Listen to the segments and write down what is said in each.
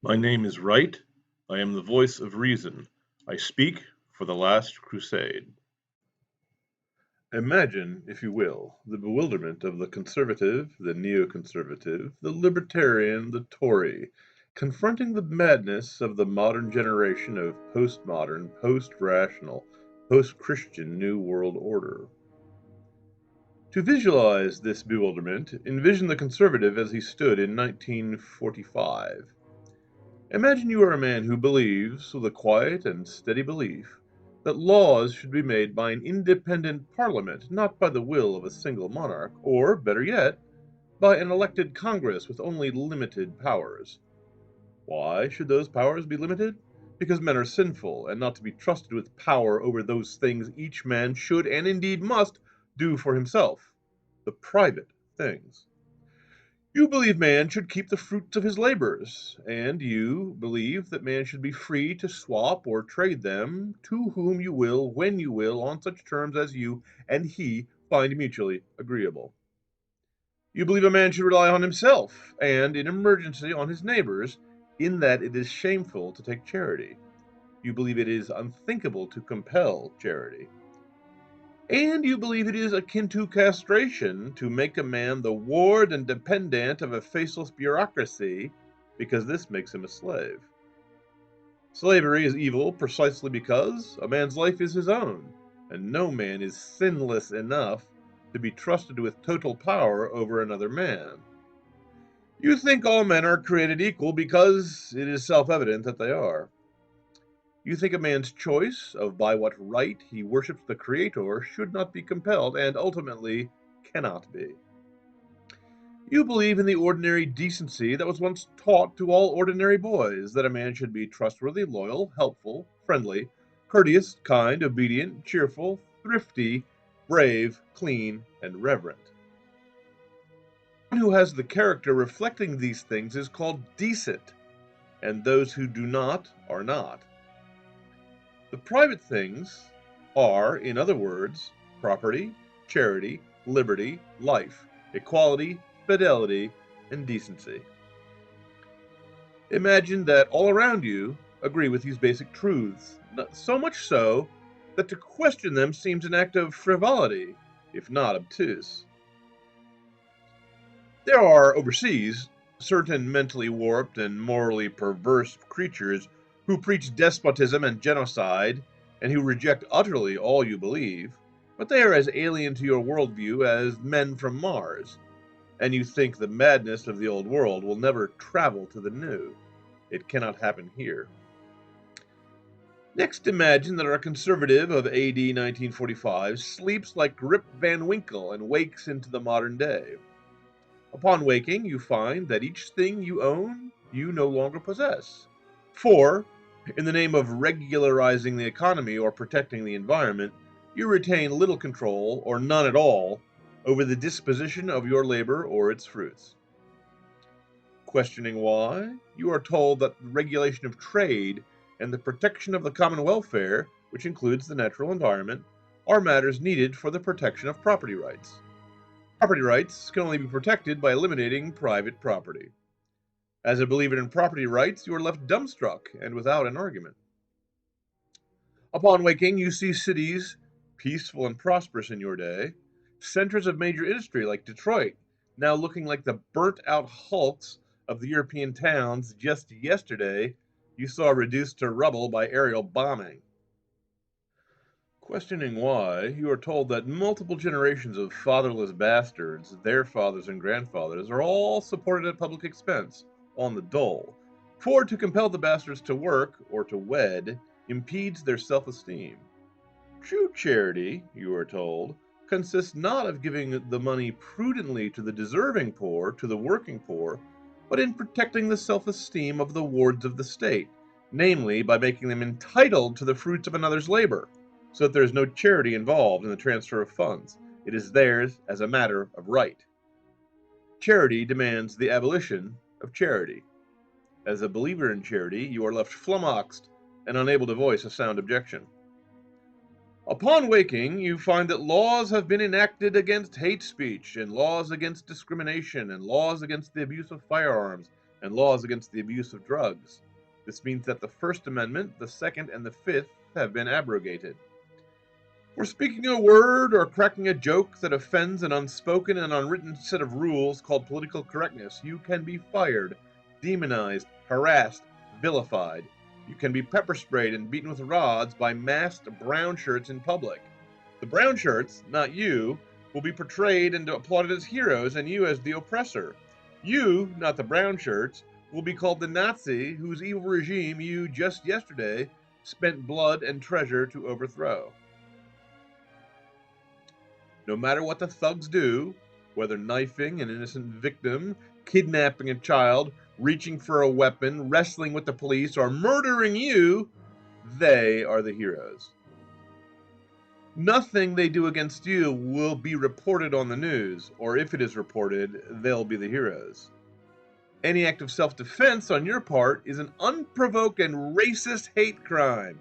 My name is Wright. I am the voice of reason. I speak for the Last Crusade. Imagine, if you will, the bewilderment of the conservative, the neoconservative, the libertarian, the Tory, confronting the madness of the modern generation of postmodern, post-rational, post-Christian New World Order. To visualize this bewilderment, envision the conservative as he stood in 1945. Imagine you are a man who believes, with a quiet and steady belief, that laws should be made by an independent parliament, not by the will of a single monarch, or, better yet, by an elected Congress with only limited powers. Why should those powers be limited? Because men are sinful, and not to be trusted with power over those things each man should and indeed must do for himself, the private things. You believe man should keep the fruits of his labors, and you believe that man should be free to swap or trade them to whom you will, when you will, on such terms as you and he find mutually agreeable. You believe a man should rely on himself, and in emergency on his neighbors, in that it is shameful to take charity. You believe it is unthinkable to compel charity. And you believe it is akin to castration to make a man the ward and dependent of a faceless bureaucracy, because this makes him a slave. Slavery is evil precisely because a man's life is his own, and no man is sinless enough to be trusted with total power over another man. You think all men are created equal because it is self-evident that they are. You think a man's choice of by what right he worships the Creator should not be compelled, and ultimately cannot be. You believe in the ordinary decency that was once taught to all ordinary boys, that a man should be trustworthy, loyal, helpful, friendly, courteous, kind, obedient, cheerful, thrifty, brave, clean, and reverent. One who has the character reflecting these things is called decent, and those who do not are not. The private things are, in other words, property, charity, liberty, life, equality, fidelity, and decency. Imagine that all around you agree with these basic truths, so much so that to question them seems an act of frivolity, if not obtuse. There are, overseas, certain mentally warped and morally perverse creatures who preach despotism and genocide, and who reject utterly all you believe, but they are as alien to your worldview as men from Mars, and you think the madness of the old world will never travel to the new. It cannot happen here. Next, imagine that our conservative of AD 1945 sleeps like Rip Van Winkle and wakes into the modern day. Upon waking, you find that each thing you own, you no longer possess. For, in the name of regularizing the economy or protecting the environment, you retain little control, or none at all, over the disposition of your labor or its fruits. Questioning why, you are told that the regulation of trade and the protection of the common welfare, which includes the natural environment, are matters needed for the protection of property rights. Property rights can only be protected by eliminating private property. As a believer in property rights, you are left dumbstruck and without an argument. Upon waking, you see cities, peaceful and prosperous in your day, centers of major industry like Detroit, now looking like the burnt-out hulks of the European towns just yesterday you saw reduced to rubble by aerial bombing. Questioning why, you are told that multiple generations of fatherless bastards, their fathers and grandfathers, are all supported at public expense, on the dole, for to compel the bastards to work, or to wed, impedes their self-esteem. True charity, you are told, consists not of giving the money prudently to the deserving poor, to the working poor, but in protecting the self-esteem of the wards of the state, namely by making them entitled to the fruits of another's labor, so that there is no charity involved in the transfer of funds. It is theirs as a matter of right. Charity demands the abolition of charity. As a believer in charity, you are left flummoxed and unable to voice a sound objection. Upon waking, you find that laws have been enacted against hate speech, and laws against discrimination, and laws against the abuse of firearms, and laws against the abuse of drugs. This means that the First Amendment, the Second, and the Fifth have been abrogated. For speaking a word or cracking a joke that offends an unspoken and unwritten set of rules called political correctness, you can be fired, demonized, harassed, vilified. You can be pepper sprayed and beaten with rods by masked brown shirts in public. The brown shirts, not you, will be portrayed and applauded as heroes, and you as the oppressor. You, not the brown shirts, will be called the Nazi whose evil regime you, just yesterday, spent blood and treasure to overthrow. No matter what the thugs do, whether knifing an innocent victim, kidnapping a child, reaching for a weapon, wrestling with the police, or murdering you, they are the heroes. Nothing they do against you will be reported on the news, or if it is reported, they'll be the heroes. Any act of self-defense on your part is an unprovoked and racist hate crime.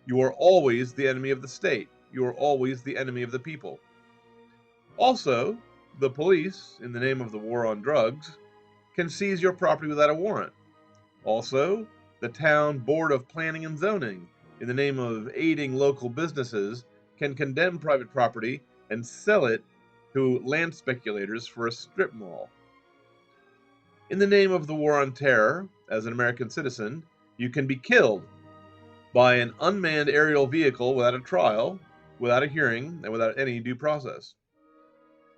You are always the enemy of the state. You are always the enemy of the people. Also, the police, in the name of the war on drugs, can seize your property without a warrant. Also, the town board of planning and zoning, in the name of aiding local businesses, can condemn private property and sell it to land speculators for a strip mall. In the name of the war on terror, as an American citizen, you can be killed by an unmanned aerial vehicle without a trial, without a hearing, and without any due process.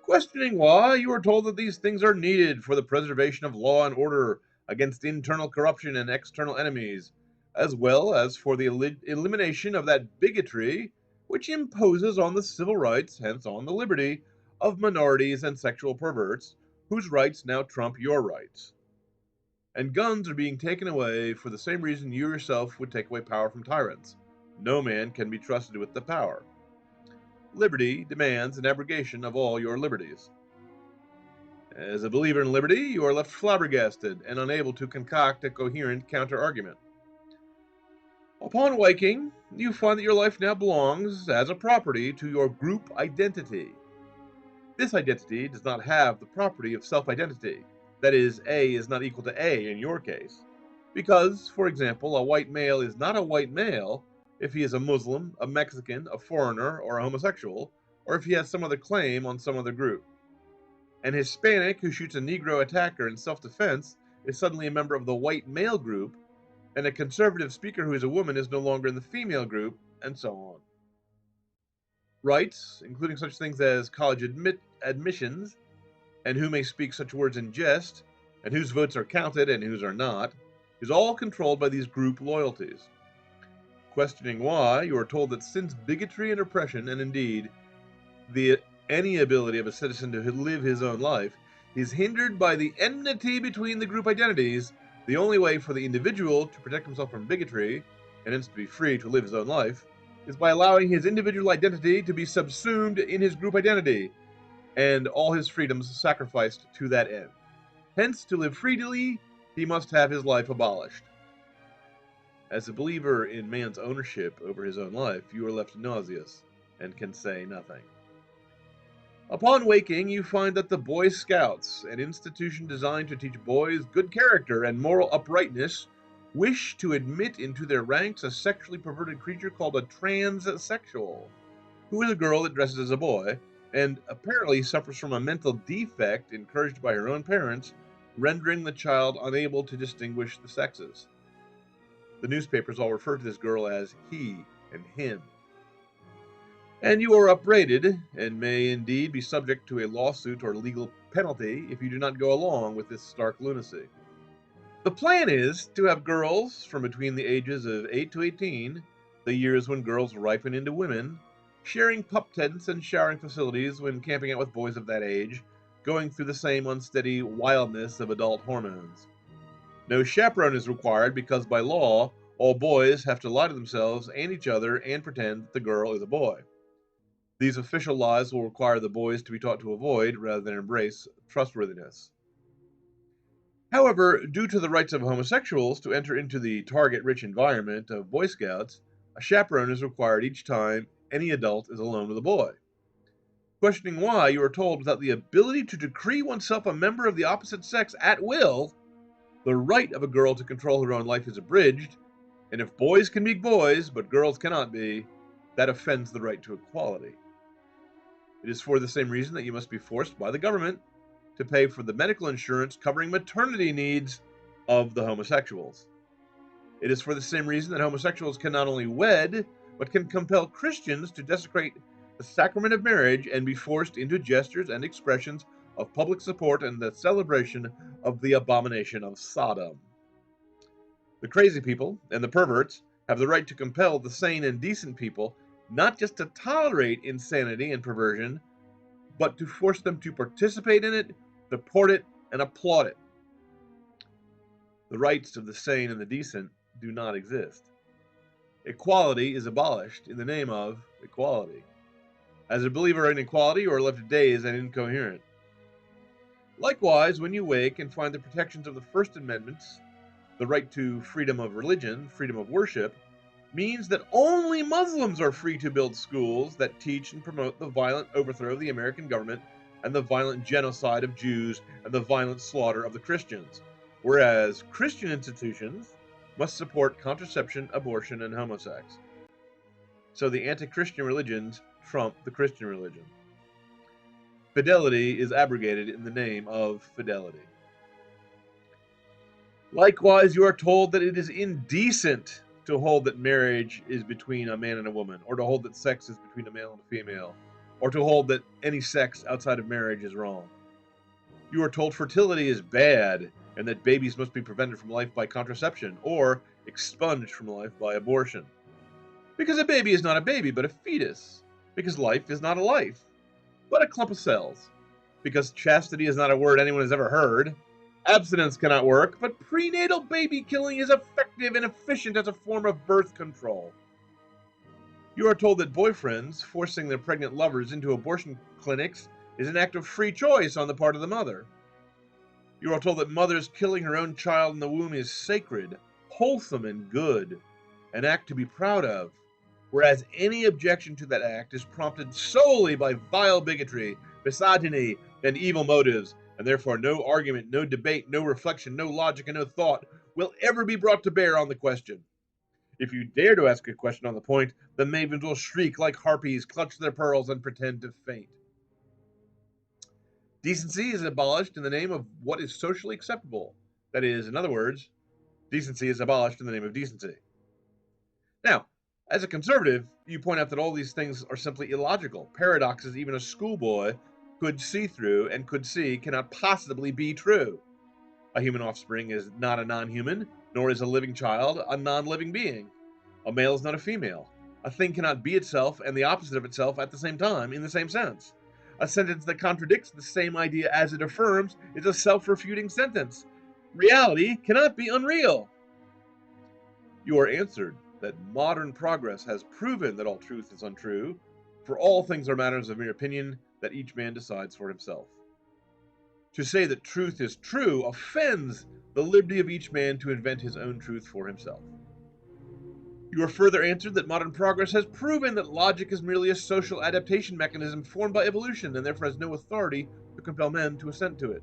Questioning why, you are told that these things are needed for the preservation of law and order against internal corruption and external enemies, as well as for the elimination of that bigotry which imposes on the civil rights, hence on the liberty, of minorities and sexual perverts, whose rights now trump your rights. And guns are being taken away for the same reason you yourself would take away power from tyrants. No man can be trusted with the power. Liberty demands an abrogation of all your liberties. As a believer in liberty, you are left flabbergasted and unable to concoct a coherent counter-argument. Upon waking, you find that your life now belongs, as a property, to your group identity. This identity does not have the property of self-identity. That is, A is not equal to A in your case. Because, for example, a white male is not a white male if he is a Muslim, a Mexican, a foreigner, or a homosexual, or if he has some other claim on some other group. An Hispanic who shoots a Negro attacker in self-defense is suddenly a member of the white male group, and a conservative speaker who is a woman is no longer in the female group, and so on. Rights, including such things as college admissions, and who may speak such words in jest, and whose votes are counted and whose are not, is all controlled by these group loyalties. Questioning why, you are told that since bigotry and oppression, and indeed any ability of a citizen to live his own life, is hindered by the enmity between the group identities, the only way for the individual to protect himself from bigotry, and hence to be free to live his own life, is by allowing his individual identity to be subsumed in his group identity, and all his freedoms sacrificed to that end. Hence, to live freely, he must have his life abolished. As a believer in man's ownership over his own life, you are left nauseous and can say nothing. Upon waking, you find that the Boy Scouts, an institution designed to teach boys good character and moral uprightness, wish to admit into their ranks a sexually perverted creature called a transsexual, who is a girl that dresses as a boy, and apparently suffers from a mental defect encouraged by her own parents, rendering the child unable to distinguish the sexes. The newspapers all refer to this girl as he and him. And you are upbraided, and may indeed be subject to a lawsuit or legal penalty if you do not go along with this stark lunacy. The plan is to have girls from between the ages of 8 to 18, the years when girls ripen into women, sharing pup tents and showering facilities when camping out with boys of that age, going through the same unsteady wildness of adult hormones. No chaperone is required because by law, all boys have to lie to themselves and each other and pretend that the girl is a boy. These official lies will require the boys to be taught to avoid, rather than embrace, trustworthiness. However, due to the rights of homosexuals to enter into the target-rich environment of Boy Scouts, a chaperone is required each time any adult is alone with a boy. Questioning why, you are told without the ability to decree oneself a member of the opposite sex at will, The right of a girl to control her own life is abridged, and if boys can be boys, but girls cannot be, that offends the right to equality. It is for the same reason that you must be forced by the government to pay for the medical insurance covering maternity needs of the homosexuals. It is for the same reason that homosexuals can not only wed, but can compel Christians to desecrate the sacrament of marriage and be forced into gestures and expressions of public support and the celebration of the abomination of Sodom. The crazy people and the perverts have the right to compel the sane and decent people not just to tolerate insanity and perversion, but to force them to participate in it, support it, and applaud it. The rights of the sane and the decent do not exist. Equality is abolished in the name of equality. As a believer in equality, you are left dazed and incoherent. Likewise, when you wake and find the protections of the First Amendments, the right to freedom of religion, freedom of worship, means that only Muslims are free to build schools that teach and promote the violent overthrow of the American government and the violent genocide of Jews and the violent slaughter of the Christians, whereas Christian institutions must support contraception, abortion, and homosex. So the anti-Christian religions trump the Christian religion. Fidelity is abrogated in the name of fidelity. Likewise, you are told that it is indecent to hold that marriage is between a man and a woman, or to hold that sex is between a male and a female, or to hold that any sex outside of marriage is wrong. You are told fertility is bad, and that babies must be prevented from life by contraception, or expunged from life by abortion. Because a baby is not a baby, but a fetus. Because life is not a life, but a clump of cells. Because chastity is not a word anyone has ever heard. Abstinence cannot work, but prenatal baby killing is effective and efficient as a form of birth control. You are told that boyfriends forcing their pregnant lovers into abortion clinics is an act of free choice on the part of the mother. You are told that mothers killing her own child in the womb is sacred, wholesome, and good, an act to be proud of, whereas any objection to that act is prompted solely by vile bigotry, misogyny, and evil motives, and therefore no argument, no debate, no reflection, no logic, and no thought will ever be brought to bear on the question. If you dare to ask a question on the point, the mavens will shriek like harpies, clutch their pearls, and pretend to faint. Decency is abolished in the name of what is socially acceptable. That is, in other words, decency is abolished in the name of decency. Now, as a conservative, you point out that all these things are simply illogical. Paradoxes even a schoolboy could see through and could see cannot possibly be true. A human offspring is not a non-human, nor is a living child a non-living being. A male is not a female. A thing cannot be itself and the opposite of itself at the same time in the same sense. A sentence that contradicts the same idea as it affirms is a self-refuting sentence. Reality cannot be unreal. You are answered that modern progress has proven that all truth is untrue, for all things are matters of mere opinion that each man decides for himself. To say that truth is true offends the liberty of each man to invent his own truth for himself. You are further answered that modern progress has proven that logic is merely a social adaptation mechanism formed by evolution and therefore has no authority to compel men to assent to it.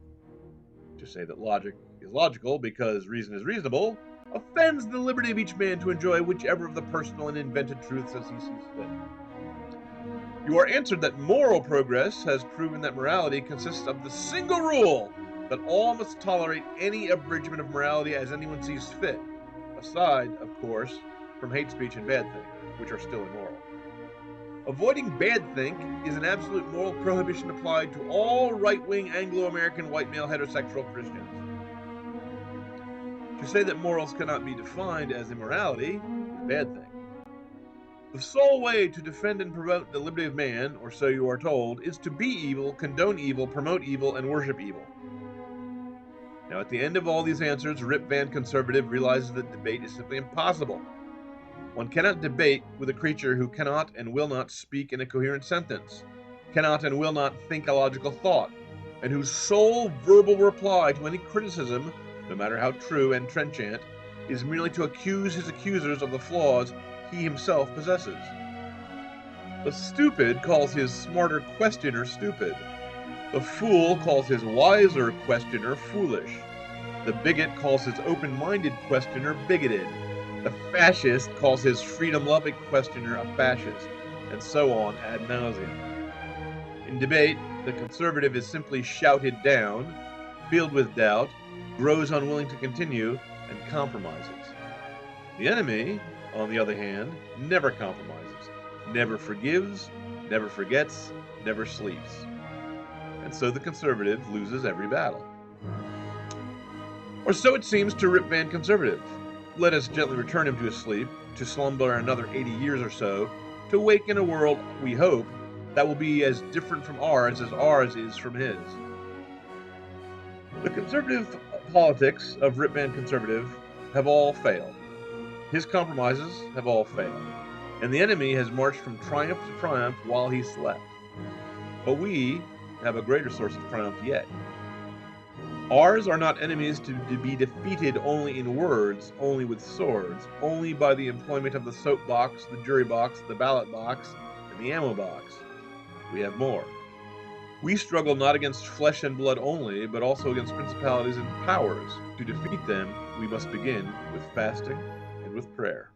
To say that logic is logical because reason is reasonable offends the liberty of each man to enjoy whichever of the personal and invented truths as he sees fit. You are answered that moral progress has proven that morality consists of the single rule that all must tolerate any abridgment of morality as anyone sees fit, aside, of course, from hate speech and bad think, which are still immoral. Avoiding bad think is an absolute moral prohibition applied to all right-wing Anglo-American white male heterosexual Christians. To say that morals cannot be defined as immorality is a bad thing. The sole way to defend and promote the liberty of man, or so you are told, is to be evil, condone evil, promote evil, and worship evil. Now, at the end of all these answers, Rip Van Conservative realizes that debate is simply impossible. One cannot debate with a creature who cannot and will not speak in a coherent sentence, cannot and will not think a logical thought, and whose sole verbal reply to any criticism, no matter how true and trenchant, is merely to accuse his accusers of the flaws he himself possesses. The stupid calls his smarter questioner stupid. The fool calls his wiser questioner foolish. The bigot calls his open-minded questioner bigoted. The fascist calls his freedom-loving questioner a fascist, and so on ad nauseum. In debate, the conservative is simply shouted down, filled with doubt, grows unwilling to continue, and compromises. The enemy, on the other hand, never compromises, never forgives, never forgets, never sleeps. And so the conservative loses every battle. Or so it seems to Rip Van Conservative. Let us gently return him to his sleep, to slumber another 80 years or so, to wake in a world, we hope, that will be as different from ours as ours is from his. The conservative politics of Rip Van Conservative have all failed. His compromises have all failed. And the enemy has marched from triumph to triumph while he slept. But we have a greater source of triumph yet. Ours are not enemies to be defeated only in words, only with swords, only by the employment of the soapbox, the jury box, the ballot box, and the ammo box. We have more. We struggle not against flesh and blood only, but also against principalities and powers. To defeat them, we must begin with fasting and with prayer.